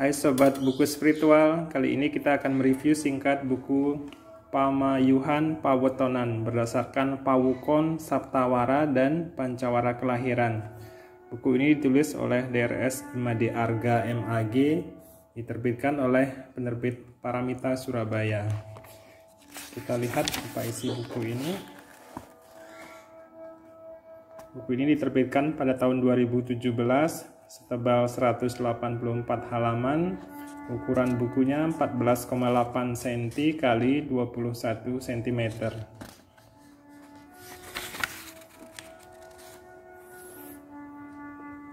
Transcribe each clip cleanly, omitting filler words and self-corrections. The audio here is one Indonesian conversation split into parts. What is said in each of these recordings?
Hai Sobat Buku Spiritual, kali ini kita akan mereview singkat buku Pamayuhan Pawetonan berdasarkan Pawukon, Saptawara, dan Pancawara Kelahiran. Buku ini ditulis oleh DRS Imade Arga MAG, diterbitkan oleh penerbit Paramita Surabaya. Kita lihat apa isi buku ini. Buku ini diterbitkan pada tahun 2017, setebal 184 halaman, ukuran bukunya 14,8 cm x 21 cm.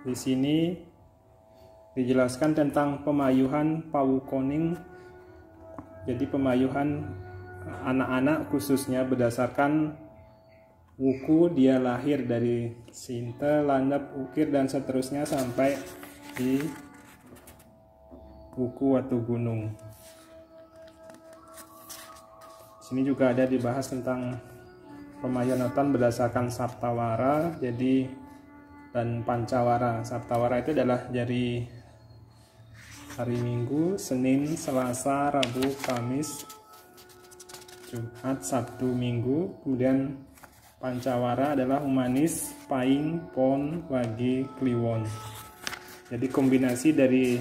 Di sini dijelaskan tentang pemayuhan Pawukoning, jadi pemayuhan anak-anak khususnya berdasarkan wuku dia lahir dari Sinte, Landep, Ukir, dan seterusnya sampai di wuku Watu Gunung. Sini juga ada dibahas tentang pemayuhan berdasarkan Saptawara, jadi dan Pancawara. Saptawara itu adalah dari hari Minggu, Senin, Selasa, Rabu, Kamis, Jumat, Sabtu, Minggu. Kemudian Pancawara adalah Humanis, Paing, Pon, Wage, Kliwon. Jadi kombinasi dari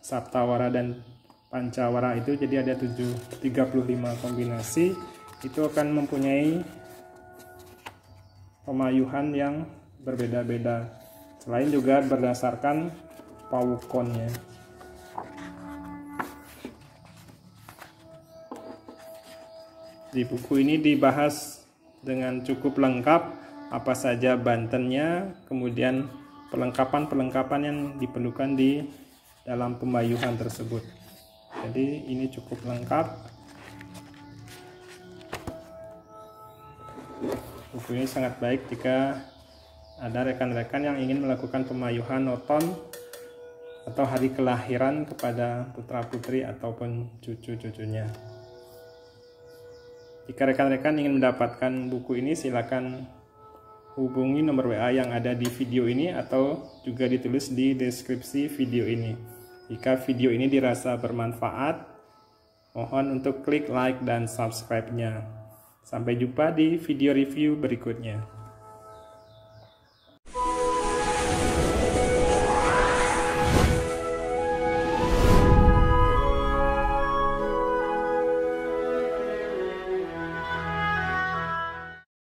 Saptawara dan Pancawara itu jadi ada 35 kombinasi. Itu akan mempunyai pemayuhan yang berbeda-beda. Selain juga berdasarkan pawukonnya. Di buku ini dibahas dengan cukup lengkap apa saja bantennya, kemudian perlengkapan yang diperlukan di dalam pemayuhan tersebut. Jadi ini cukup lengkap. Buku ini sangat baik jika ada rekan-rekan yang ingin melakukan pemayuhan oton atau hari kelahiran kepada putra-putri ataupun cucu-cucunya. Jika rekan-rekan ingin mendapatkan buku ini, silakan hubungi nomor WA yang ada di video ini atau juga ditulis di deskripsi video ini. Jika video ini dirasa bermanfaat, mohon untuk klik like dan subscribe-nya. Sampai jumpa di video review berikutnya.